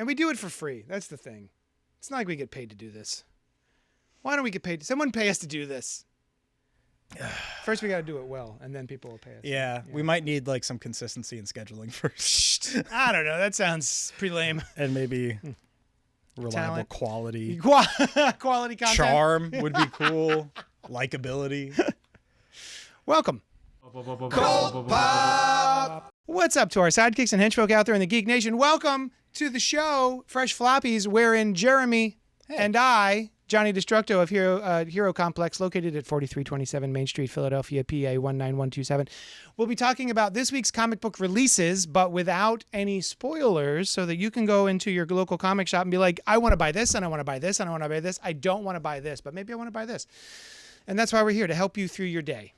And we do it for free. That's the thing. It's not like we get paid to do this. Why don't we get paid? Someone pay us to do this. First, we got to do it well, and then people will pay us. Yeah, we might need like some consistency in scheduling first. I don't know. That sounds pretty lame. And maybe reliable Talent. quality. Quality content. Charm would be cool. Likability. Welcome. What's up to our sidekicks and henchfolk out there in the Geek Nation? Welcome to the show, Fresh Floppies, wherein Jeremy and I, Johnny Destructo of Hero Complex, located at 4327 Main Street, Philadelphia, PA 19127. We'll be talking about this week's comic book releases, but without any spoilers, so that you can go into your local comic shop and be like, I want to buy this, and I want to buy this, and I want to buy this. I don't want to buy this, but maybe I want to buy this. And that's why we're here, to help you through your day.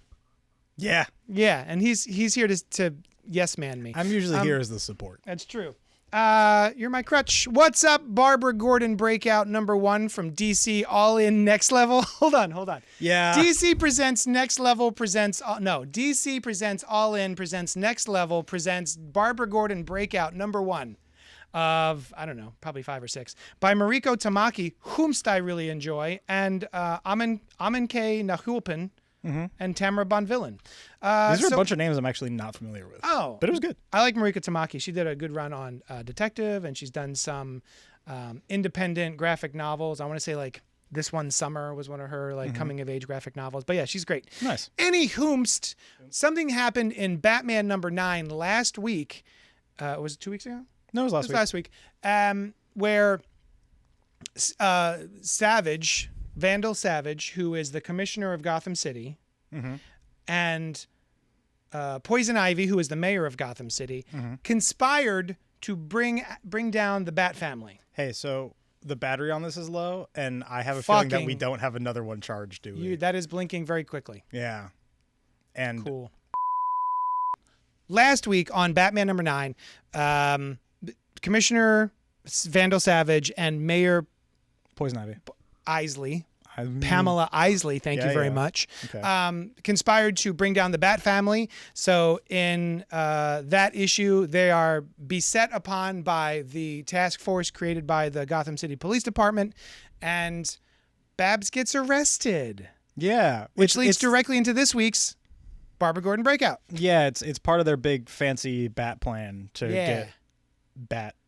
Yeah. Yeah, and he's here to yes man me. I'm usually here as the support. That's true. You're my crutch. What's up, Barbara Gordon Breakout #1 from DC All In Next Level? Hold on. Yeah. DC presents Next Level presents DC presents All In presents Next Level presents Barbara Gordon Breakout #1 of, I don't know, probably 5 or 6 by Mariko Tamaki, whomst I really enjoy, and Amancay Nahuelpan. And Tamara Bonvillain. These are a bunch of names I'm actually not familiar with. Oh. But it was good. I like Mariko Tamaki. She did a good run on Detective, and she's done some independent graphic novels. I want to say like This One Summer was one of her like coming-of-age graphic novels. But yeah, she's great. Nice. Any whomst, something happened in Batman #9 last week. Was it 2 weeks ago? No, it was last week. Where Savage... Vandal Savage, who is the commissioner of Gotham City, and Poison Ivy, who is the mayor of Gotham City, conspired to bring down the Bat family. Hey, so the battery on this is low, and I have a feeling that we don't have another one charged, do we? That is blinking very quickly. Yeah. And cool. Last week on Batman #9, Commissioner Vandal Savage and Mayor Poison Ivy. Isley, Pamela Isley, thank you very much, Okay. Conspired to bring down the Bat family. So in that issue, they are beset upon by the task force created by the Gotham City Police Department, and Babs gets arrested. Yeah. Which leads directly into this week's Barbara Gordon Breakout. Yeah, it's part of their big fancy Bat plan to get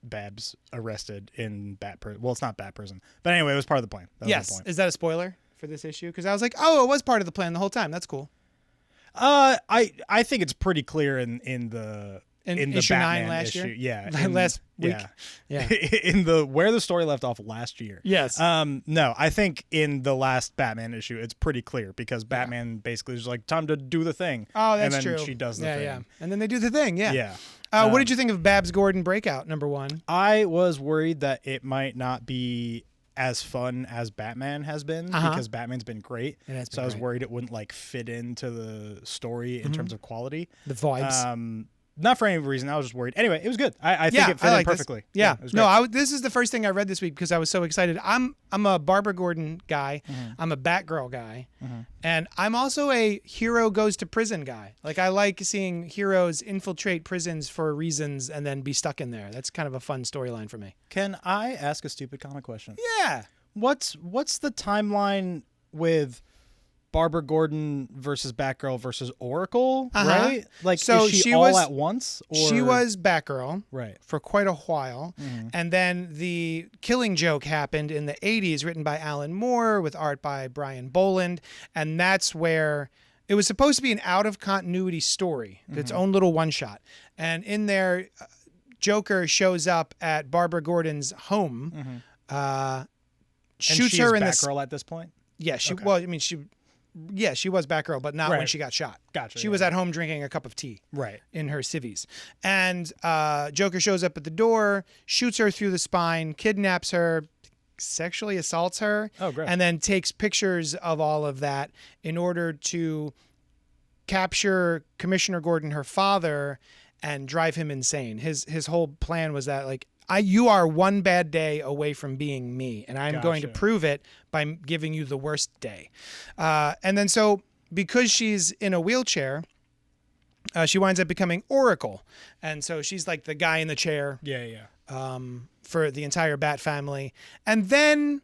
Babs arrested in Bat prison. Well, it's not Bat prison, but anyway, it was part of the plan. That was the point. Is that a spoiler for this issue? Because I was like, oh, it was part of the plan the whole time. That's cool. I think it's pretty clear in the issue Batman 9 last issue. year. Yeah, last week. Yeah. In the where the story left off last year. Yes. No, I think in the last Batman issue, it's pretty clear because Batman basically is like, time to do the thing. Oh, that's and then true. She does the thing. Yeah. And then they do the thing. Yeah. Yeah. What did you think of Babs Gordon Breakout #1? I was worried that it might not be as fun as Batman has been because Batman's been great. So I was worried it wouldn't like fit into the story in terms of quality. The vibes. Not for any reason. I was just worried. Anyway, it was good. I think it fit in perfectly. This. Yeah. It was great. This is the first thing I read this week because I was so excited. I'm a Barbara Gordon guy. I'm a Batgirl guy. And I'm also a hero goes to prison guy. Like I like seeing heroes infiltrate prisons for reasons and then be stuck in there. That's kind of a fun storyline for me. Can I ask a stupid comic question? Yeah. What's the timeline with Barbara Gordon versus Batgirl versus Oracle, right? Like, so is she all was, at once? Or? She was Batgirl for quite a while. And then the Killing Joke happened in the 80s, written by Alan Moore with art by Brian Boland. And that's where it was supposed to be an out-of-continuity story, its own little one-shot. And in there, Joker shows up at Barbara Gordon's home, shoots her in the... Batgirl at this point? Yeah, she was Batgirl, but not when she got shot. Gotcha. She was at home drinking a cup of tea. Right. In her civvies. And Joker shows up at the door, shoots her through the spine, kidnaps her, sexually assaults her. Oh, great. And then takes pictures of all of that in order to capture Commissioner Gordon, her father, and drive him insane. His whole plan was that, like, you are one bad day away from being me, and I'm going to prove it by giving you the worst day. And then so because she's in a wheelchair, she winds up becoming Oracle. And so she's like the guy in the chair. Yeah. for the entire Bat family. And then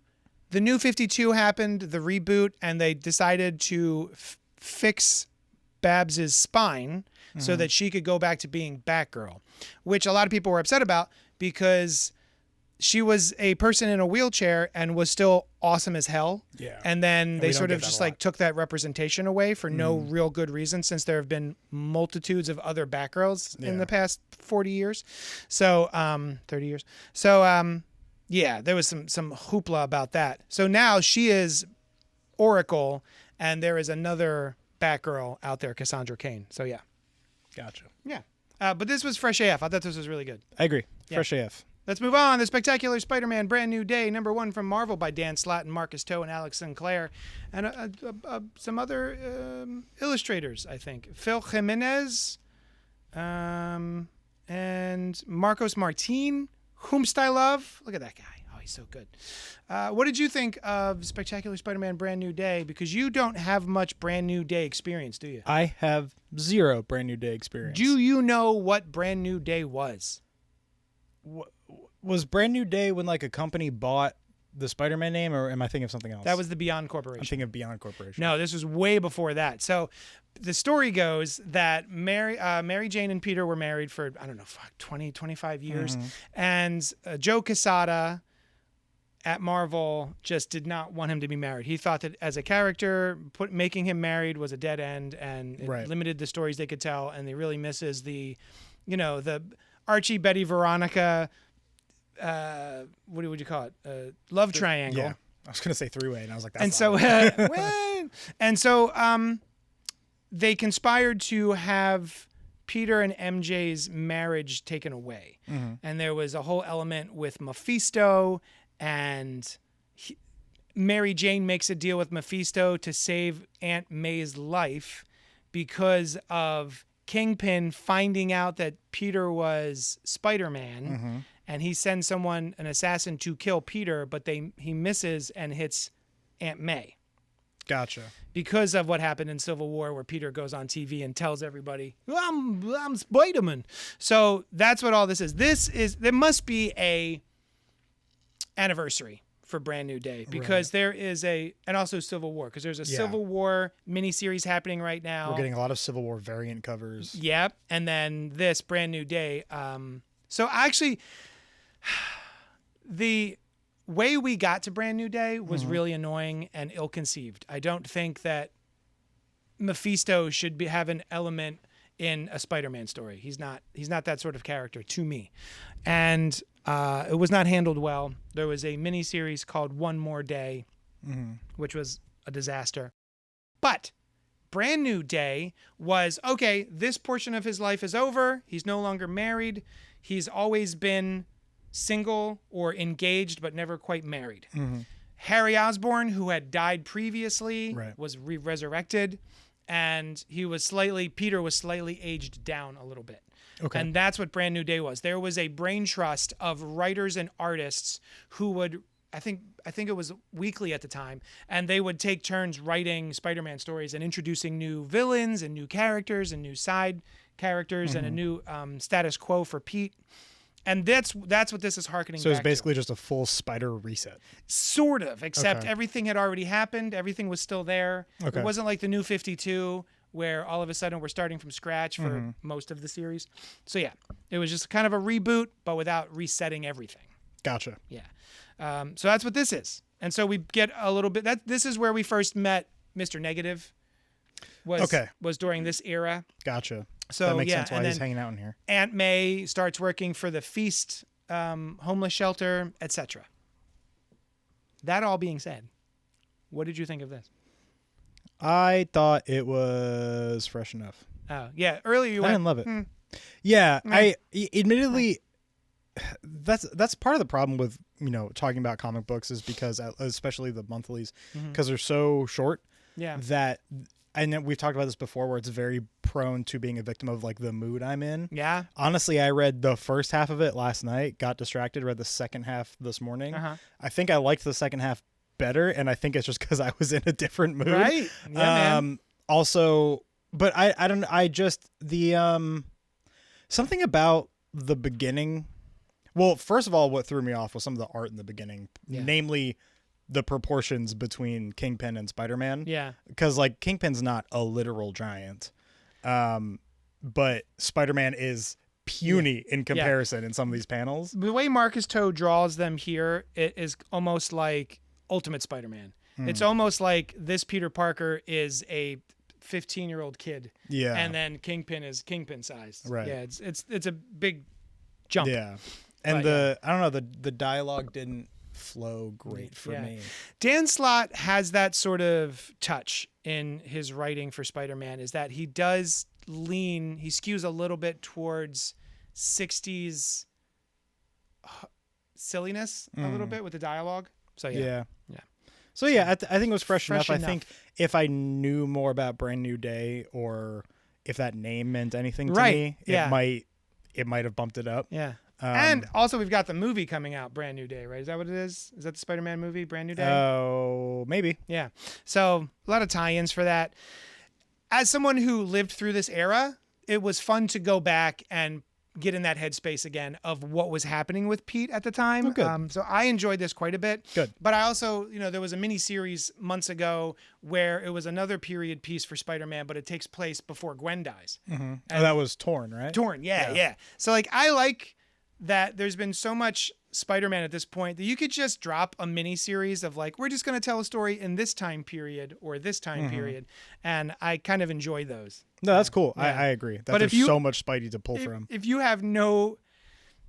the New 52 happened, the reboot, and they decided to fix Babs's spine so that she could go back to being Batgirl, which a lot of people were upset about because she was a person in a wheelchair and was still awesome as hell. Yeah. And then they sort of just like took that representation away for no real good reason, since there have been multitudes of other Batgirls in the past 40 years. So, 30 years. So, yeah, there was some hoopla about that. So now she is Oracle, and there is another Batgirl out there, Cassandra Cain. So yeah. Gotcha. Yeah. But this was fresh AF. I thought this was really good. I agree. Fresh AF. Let's move on. The Spectacular Spider-Man Brand New Day, #1 from Marvel by Dan Slott and Marcus Toe and Alex Sinclair. And some other illustrators, I think. Phil Jimenez and Marcos Martin, whomst I love. Look at that guy. Oh, he's so good. What did you think of Spectacular Spider-Man Brand New Day? Because you don't have much Brand New Day experience, do you? I have 0 Brand New Day experience. Do you know what Brand New Day was? Was Brand New Day when like a company bought the Spider-Man name, or am I thinking of something else? That was the Beyond Corporation. I'm thinking of Beyond Corporation. No, this was way before that. So the story goes that Mary Jane and Peter were married for, 20, 25 years. And Joe Quesada at Marvel just did not want him to be married. He thought that as a character, making him married was a dead end, and it limited the stories they could tell. And they really misses the Archie, Betty, Veronica, what would you call it? Love triangle. Yeah. I was gonna say 3-way, and I was like, that's and so they conspired to have Peter and MJ's marriage taken away, and there was a whole element with Mephisto, and Mary Jane makes a deal with Mephisto to save Aunt May's life because of Kingpin finding out that Peter was Spider-Man, and he sends an assassin to kill Peter, but he misses and hits Aunt May. Gotcha. Because of what happened in Civil War, where Peter goes on TV and tells everybody, I'm Spider-Man. So that's what all this is. There must be a anniversary for Brand New Day, because there is and also Civil War, because there's a Civil War miniseries happening right now. We're getting a lot of Civil War variant covers. Yep. And then this Brand New Day. So actually, the way we got to Brand New Day was really annoying and ill-conceived. I don't think that Mephisto should have an element in a Spider-Man story. He's not that sort of character to me. And it was not handled well. There was a miniseries called One More Day, which was a disaster. But Brand New Day was, okay, this portion of his life is over. He's no longer married. He's always been single or engaged, but never quite married. Harry Osborn, who had died previously, was resurrected, and Peter was slightly aged down a little bit. Okay. And that's what Brand New Day was. There was a brain trust of writers and artists who would, I think it was weekly at the time, and they would take turns writing Spider-Man stories and introducing new villains and new characters and new side characters and a new status quo for Pete. And that's what this is harkening back to. So it's basically just a full Spider reset. Sort of, except everything had already happened. Everything was still there. Okay. It wasn't like the New 52, where all of a sudden we're starting from scratch for most of the series. So yeah, it was just kind of a reboot, but without resetting everything. Gotcha. Yeah. So that's what this is. And so we get a little bit, this is where we first met Mr. Negative, was during this era. Gotcha. So that makes sense why he's hanging out in here. Aunt May starts working for the Feast homeless shelter, etc. That all being said, what did you think of this? I thought it was fresh enough. Oh, yeah. Earlier you I didn't love it. Yeah, I admittedly, that's part of the problem with, talking about comic books, is because, especially the monthlies, because they're so short. Yeah. That, and we've talked about this before, where it's very prone to being a victim of like the mood I'm in. Yeah. Honestly, I read the first half of it last night, got distracted, read the second half this morning. I think I liked the second half better, and I think it's just because I was in a different mood. Right. Yeah, man. Also, but I don't, I just, the, something about the beginning Well, first of all, what threw me off was some of the art in the beginning, namely the proportions between Kingpin and Spider-Man. Yeah. Because, like, Kingpin's not a literal giant, but Spider-Man is puny in comparison in some of these panels. The way Marcus Toe draws them here, it is almost like Ultimate Spider-Man. It's almost like this Peter Parker is a 15-year-old kid. Yeah. And then Kingpin is Kingpin sized. Right. Yeah, it's a big jump. Yeah. And I don't know, the dialogue didn't flow great for me. Dan Slott has that sort of touch in his writing for Spider-Man, is that he does he skews a little bit towards 60s silliness a little bit with the dialogue. So yeah. So yeah, I think it was fresh enough. I think if I knew more about Brand New Day, or if that name meant anything to me, it might have bumped it up. Yeah. And also we've got the movie coming out, Brand New Day, right? Is that what it is? Is that the Spider-Man movie, Brand New Day? Oh, maybe. Yeah. So a lot of tie-ins for that. As someone who lived through this era, it was fun to go back and get in that headspace again of what was happening with Pete at the time. Oh, good. So I enjoyed this quite a bit. Good. But I also, there was a mini series months ago where it was another period piece for Spider-Man, but it takes place before Gwen dies. Mm-hmm. That was Torn, right? Torn, yeah. So like I like that there's been so much Spider-Man at this point that you could just drop a mini series of like, we're just going to tell a story in this time period or this time period. And I kind of enjoy those. No, that's cool. Yeah. I agree. There's so much Spidey to pull from. If you have no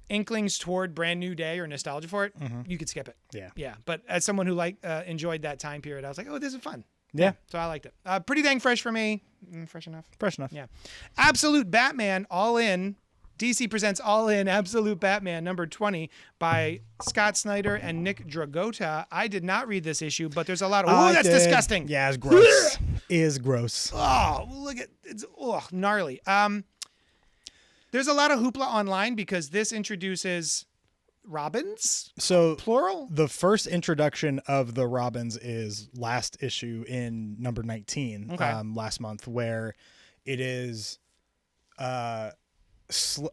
inklings toward Brand New Day or nostalgia for it, you could skip it. Yeah. Yeah. But as someone who enjoyed that time period, I was like, oh, this is fun. Yeah. So I liked it. Pretty dang fresh for me. Fresh enough. Fresh enough. Yeah. Absolute Batman All In. DC presents All In Absolute Batman number 20 by Scott Snyder and Nick Dragotta. I did not read this issue, but there's a lot of that's disgusting. Yeah, it's gross. Is gross. Oh, look at it's gnarly. There's a lot of hoopla online because this introduces Robins. So plural. The first introduction of the Robins is last issue in number 19, last month, where it is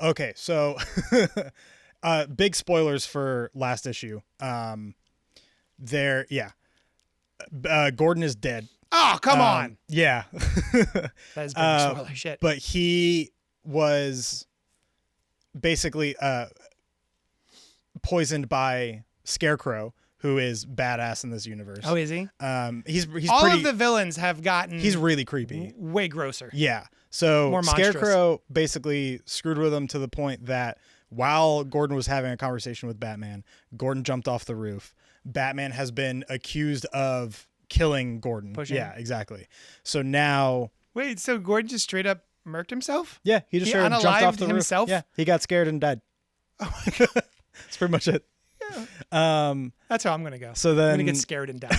okay, so big spoilers for last issue. Gordon is dead. Oh, come on. Yeah. That is big spoiler shit. But he was basically poisoned by Scarecrow, who is badass in this universe. Oh, is he? He's all pretty, of the villains have gotten. He's really creepy. Way grosser. Yeah. So more monstrous. Scarecrow basically screwed with him to the point that while Gordon was having a conversation with Batman, Gordon jumped off the roof. Batman has been accused of killing Gordon. Pushing. Yeah, exactly. So now. Wait, so Gordon just straight up murked himself? Yeah, he just jumped off the himself? roof. Yeah, he got scared and died. Oh my God. That's pretty much it. That's how I'm gonna go. So then I'm gonna get scared and die.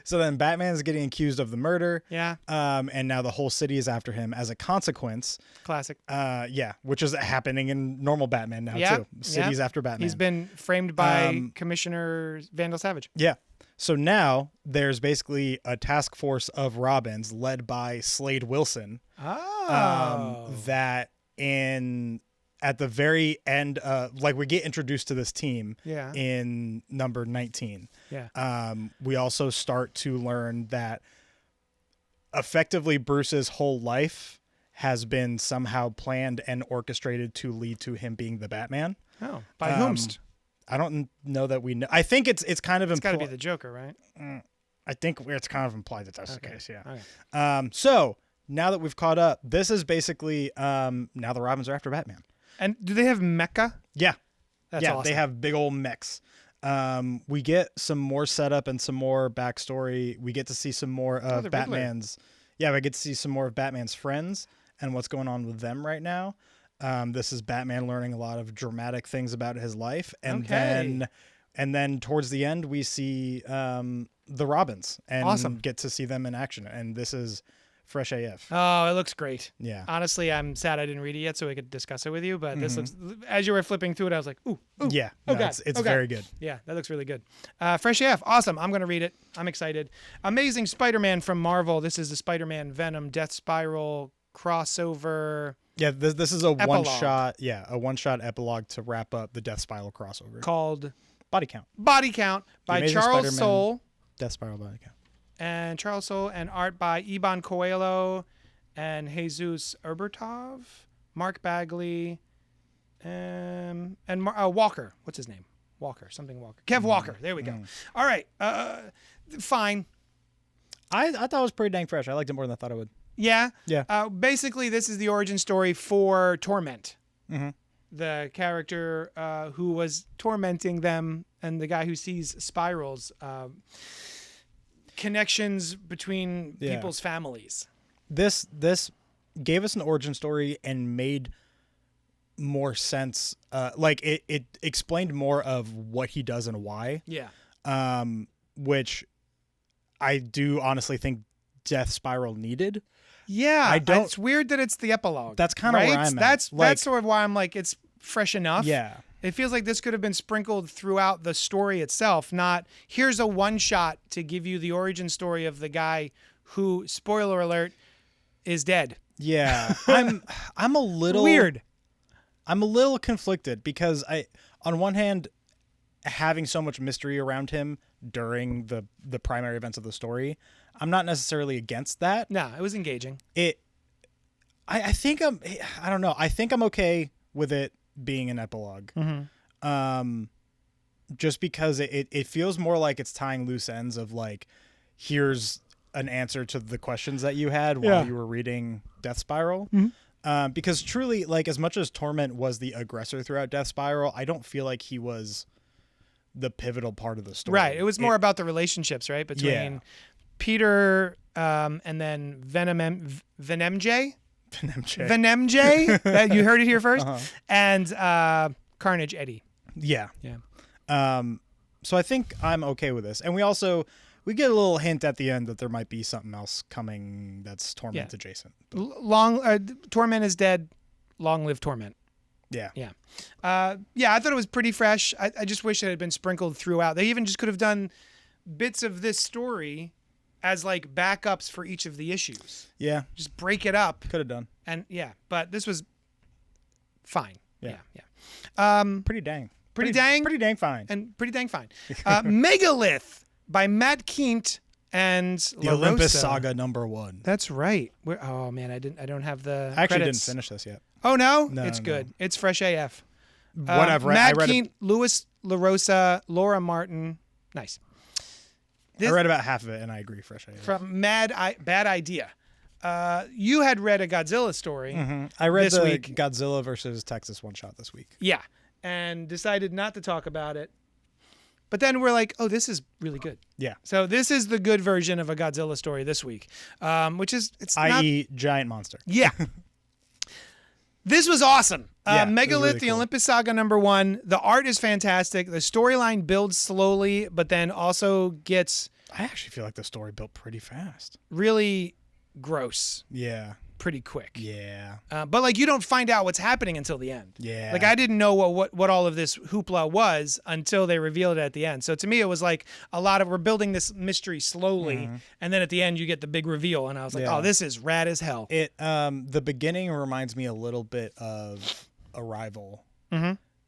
So then Batman's getting accused of the murder. Yeah. And now the whole city is after him as a consequence. Classic. Yeah, which is happening in normal Batman now too. Cities after Batman. He's been framed by Commissioner Vandal Savage. Yeah. So now there's basically a task force of Robins led by Slade Wilson. Oh. That at the very end, like we get introduced to this team in number 19. Yeah. We also start to learn that effectively Bruce's whole life has been somehow planned and orchestrated to lead to him being the Batman. Oh, by whomst? I don't know that we know. I think it's kind of it's got to be the Joker, right? I think it's kind of implied that that's the case. Yeah. Okay. So now that we've caught up, this is basically now the Robins are after Batman. And do they have mecha? Yeah. That's awesome. They have big old mechs. We get some more setup and some more backstory. We get to see some more of Batman's. Yeah, we get to see some more of Batman's friends and what's going on with them right now. This is Batman learning a lot of dramatic things about his life, and then towards the end we see the Robins and get to see them in action. And this is fresh AF. Oh, it looks great. Yeah. Honestly, I'm sad I didn't read it yet so we could discuss it with you, but this looks, as you were flipping through it, I was like, ooh. Yeah. It's very good. Yeah, that looks really good. Fresh AF. Awesome. I'm going to read it. I'm excited. Amazing Spider-Man from Marvel. This is the Spider-Man Venom Death Spiral crossover. Yeah, this is a Epilogue. one-shot. Yeah, a one-shot epilogue to wrap up the Death Spiral crossover called Body Count. Body Count by Amazing Charles Spider-Man. Soule. Death Spiral Body Count. And Charles Soule, and art by Iban Coelho and Jesus Erbertov, Mark Bagley, and Walker. What's his name? Walker. Kev Walker. There we go. All right. Fine. I thought it was pretty dang fresh. I liked it more than I thought I would. Yeah. Yeah. Basically, this is the origin story for Torment. Mm-hmm. The character who was tormenting them, and the guy who sees spirals. Connections between people's families. This gave us an origin story and made more sense. Like it explained more of what he does and why. Yeah. Which I do honestly think Death Spiral needed. Yeah. I don't. It's weird that it's the epilogue. That's kind of right? where I'm that's at. that's sort of why I'm like, it's fresh enough. Yeah. It feels like this could have been sprinkled throughout the story itself, not here's a one shot to give you the origin story of the guy who, spoiler alert, is dead. Yeah. I'm a little weird. I'm a little conflicted because on one hand, having so much mystery around him during the primary events of the story, I'm not necessarily against that. No, it was engaging. I think I don't know. I think I'm okay with it being an epilogue. Mm-hmm. Just because it feels more like it's tying loose ends of like, here's an answer to the questions that you had while you were reading Death Spiral. Mm-hmm. Because truly, like, as much as Torment was the aggressor throughout Death Spiral, I don't feel like he was the pivotal part of the story. Right. It was more about the relationships, right? Between Peter and then Venomj. Venomj. That you heard it here first. And Carnage Eddie. Yeah. Yeah. So I think I'm okay with this. And we get a little hint at the end that there might be something else coming that's Torment adjacent. Torment is dead. Long live Torment. Yeah. Yeah. I thought it was pretty fresh. I just wish it had been sprinkled throughout. They even just could have done bits of this story as like backups for each of the issues. Yeah. Just break it up. Could have done. And but this was fine. Yeah. Pretty dang fine. And pretty dang fine. Megalith by Matt Kindt and the LaRosa. Olympus Saga #1. That's right. Oh man, I don't have the I actually credits. didn't finish this yet. Oh no? No, It's good. It's fresh AF. Whatever. Matt Kindt, Louis LaRosa, Laura Martin. Nice. I read about half of it and I agree. Fresh AF. From Bad Idea. You had read a Godzilla story. Mm-hmm. I read this the week. Godzilla versus Texas one shot this week. Yeah. And decided not to talk about it. But then we're like, oh, this is really good. Yeah. So this is the good version of a Godzilla story this week, which is i.e. giant monster. Yeah. This was awesome. Megalith, really the cool. Olympus Saga #1. The art is fantastic. The storyline builds slowly, but then also gets I actually feel like the story built pretty fast. really gross Yeah. pretty quick. Yeah. But like you don't find out what's happening until the end. Yeah. Like I didn't know what all of this hoopla was until they revealed it at the end. So to me it was like a lot of we're building this mystery slowly and then at the end you get the big reveal and I was like, oh, this is rad as hell. It the beginning reminds me a little bit of Arrival.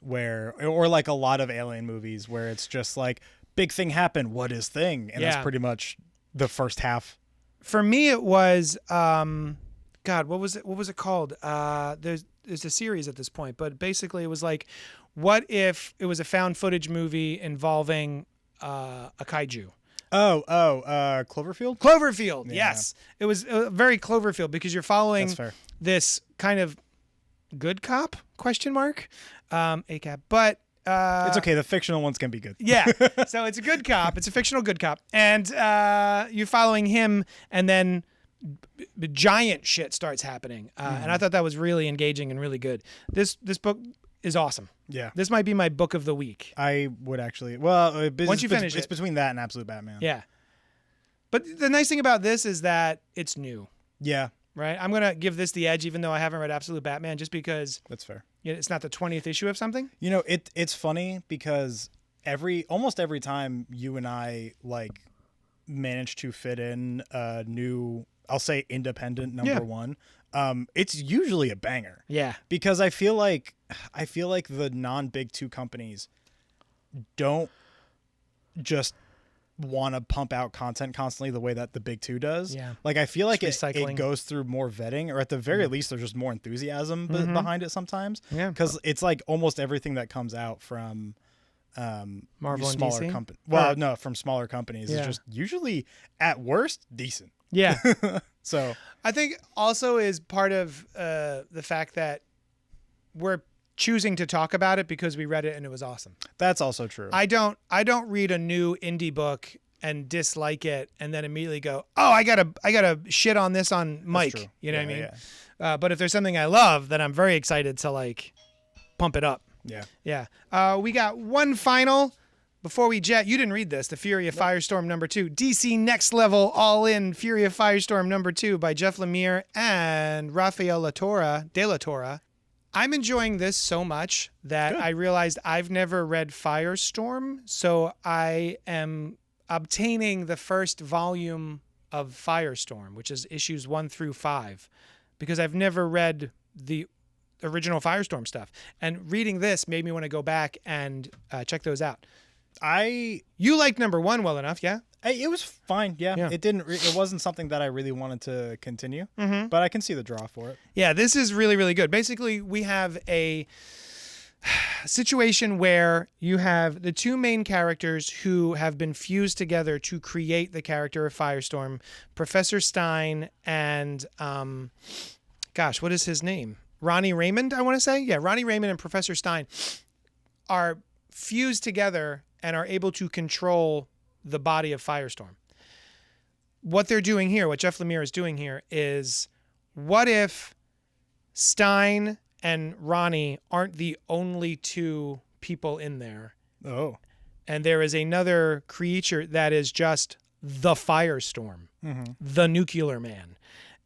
Where or like a lot of alien movies where it's just like big thing happened, what is thing? And that's pretty much the first half. For me it was God, what was it called? There's a series at this point, but basically it was like, what if it was a found footage movie involving a kaiju? Cloverfield? Cloverfield, Yeah. yes. It was very Cloverfield because you're following That's fair. this kind of good cop, ACAP, but It's okay. The fictional ones can be good. yeah. So it's a good cop. It's a fictional good cop. And you're following him and then giant shit starts happening. And I thought that was really engaging and really good. This book is awesome. Yeah. This might be my book of the week. I would actually. Well, Once you finish it's it. between that and Absolute Batman. Yeah. But the nice thing about this is that it's new, Yeah. right? I'm going to give this the edge even though I haven't read Absolute Batman just because That's fair. it's not the 20th issue of something. You know, it's funny because almost every time you and I like manage to fit in a new I'll say independent number one, it's usually a banger. Yeah. Because I feel like the non-big two companies don't just want to pump out content constantly the way that the big two does. Yeah. Like I feel like it recycling. goes through more vetting, or at the very least there's just more enthusiasm behind it sometimes. Yeah. Because it's like almost everything that comes out from Marvel and smaller DC? companies. Well, no, from smaller companies is just usually at worst decent. Yeah. So I think also is part of the fact that we're choosing to talk about it because we read it and it was awesome. that's also true. I don't read a new indie book and dislike it and then immediately go, oh, I gotta shit on this on Mike. That's true. You know what I mean? Yeah. But if there's something I love, then I'm very excited to like pump it up. Yeah. Yeah. We got one final before we jet. You didn't read this. The Fury of Firestorm #2. DC Next Level All In Fury of Firestorm #2 by Jeff Lemire and Rafael de Latorre. I'm enjoying this so much that I realized I've never read Firestorm, so I am obtaining the first volume of Firestorm, which is issues 1 through 5, because I've never read the original Firestorm stuff. And reading this made me want to go back and check those out. You liked #1 well enough, yeah? It was fine. Yeah. It wasn't something that I really wanted to continue, but I can see the draw for it. Yeah, this is really, really good. Basically, we have a situation where you have the two main characters who have been fused together to create the character of Firestorm, Professor Stein and, what is his name? Ronnie Raymond, I want to say. Yeah, Ronnie Raymond and Professor Stein are fused together and are able to control the body of Firestorm. What they're doing here, what Jeff Lemire is doing here, is what if Stein and Ronnie aren't the only two people in there? Oh. And there is another creature that is just the Firestorm, the nuclear man.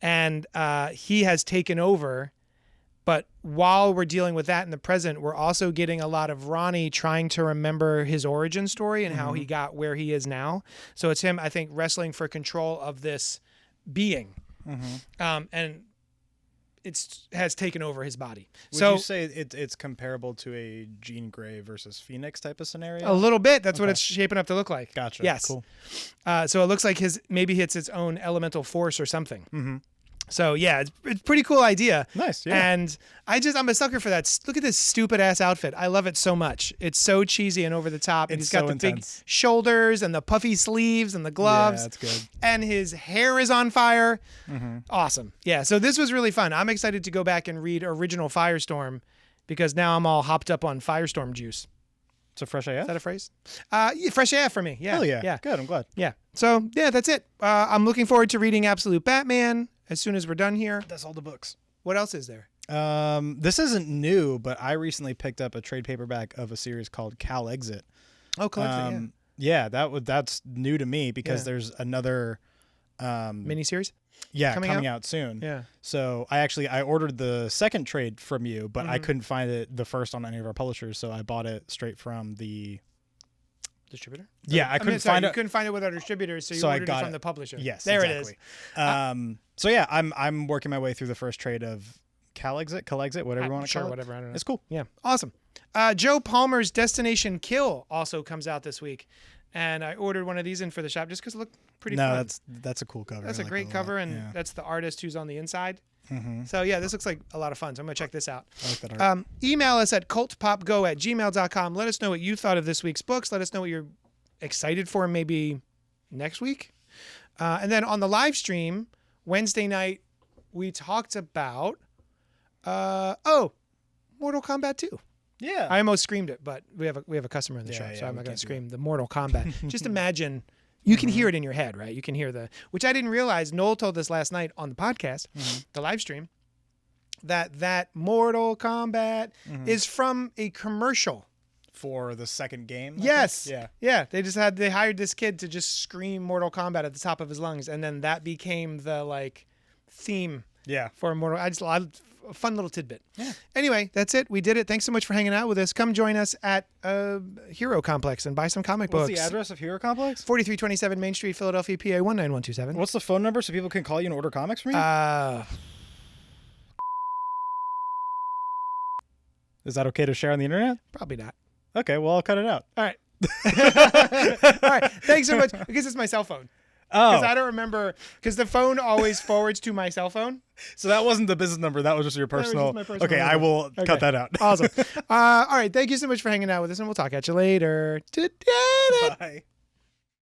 And he has taken over. But while we're dealing with that in the present, we're also getting a lot of Ronnie trying to remember his origin story and how he got where he is now. So it's him, I think, wrestling for control of this being. And it has taken over his body. Would you say it's comparable to a Jean Grey versus Phoenix type of scenario? A little bit. That's what it's shaping up to look like. Gotcha. Yes. Cool. So it looks like maybe it's its own elemental force or something. So yeah, it's a pretty cool idea. Nice, yeah. And I'm a sucker for that. Look at this stupid ass outfit. I love it so much. It's so cheesy and over the top. And he's got the big shoulders and the puffy sleeves and the gloves. Yeah, that's good. And his hair is on fire. Awesome. Yeah. So this was really fun. I'm excited to go back and read original Firestorm because now I'm all hopped up on Firestorm juice. So Fresh AF? Is that a phrase? Fresh AF for me. Yeah. Hell yeah. Good. I'm glad. Yeah. So yeah, that's it. I'm looking forward to reading Absolute Batman as soon as we're done here. That's all the books. What else is there? This isn't new, but I recently picked up a trade paperback of a series called Cal Exit. Oh, collection, yeah. That's new to me because there's another miniseries. Yeah, coming out soon. Yeah. So I ordered the second trade from you, but I couldn't find the first on any of our publishers, so I bought it straight from the distributor. Yeah, I couldn't find it. You couldn't find it with our distributors, so you ordered it from the publisher. Yes, there exactly. It is. So yeah, I'm working my way through the first trade of Cal Exit, whatever you want to call it. Whatever. I don't know. It's cool. Yeah, awesome. Joe Palmer's Destination Kill also comes out this week, and I ordered one of these in for the shop just because it looked pretty fun. That's a cool cover. That's a great cover, and that's the artist who's on the inside. So yeah, this looks like a lot of fun. So I'm gonna check this out. I like that art. Email us at cultpopgo@gmail.com. Let us know what you thought of this week's books. Let us know what you're excited for maybe next week. And then on the live stream Wednesday night, we talked about Mortal Kombat 2. Yeah. I almost screamed it, but we have a customer in the show, so I'm not going to scream the Mortal Kombat. Just imagine, you can hear it in your head, right? You can hear which I didn't realize. Noel told us last night on the podcast, the live stream, that Mortal Kombat is from a commercial. For the second game? Yes. Yeah. Yeah. They hired this kid to just scream Mortal Kombat at the top of his lungs, and then that became the theme. Yeah. For Mortal. a fun little tidbit. Yeah. Anyway, that's it. We did it. Thanks so much for hanging out with us. Come join us at Hero Complex and buy some comic books. What's the address of Hero Complex? 4327 Main Street, Philadelphia, PA 19127. What's the phone number so people can call you and order comics from you? Is that okay to share on the internet? Probably not. Okay, well, I'll cut it out. All right. All right. Thanks so much. Because it's my cell phone. Because I don't remember. Because the phone always forwards to my cell phone. So that wasn't the business number. That was just your personal. My personal okay, number. I will cut that out. Awesome. All right. Thank you so much for hanging out with us, and we'll talk at you later. Bye.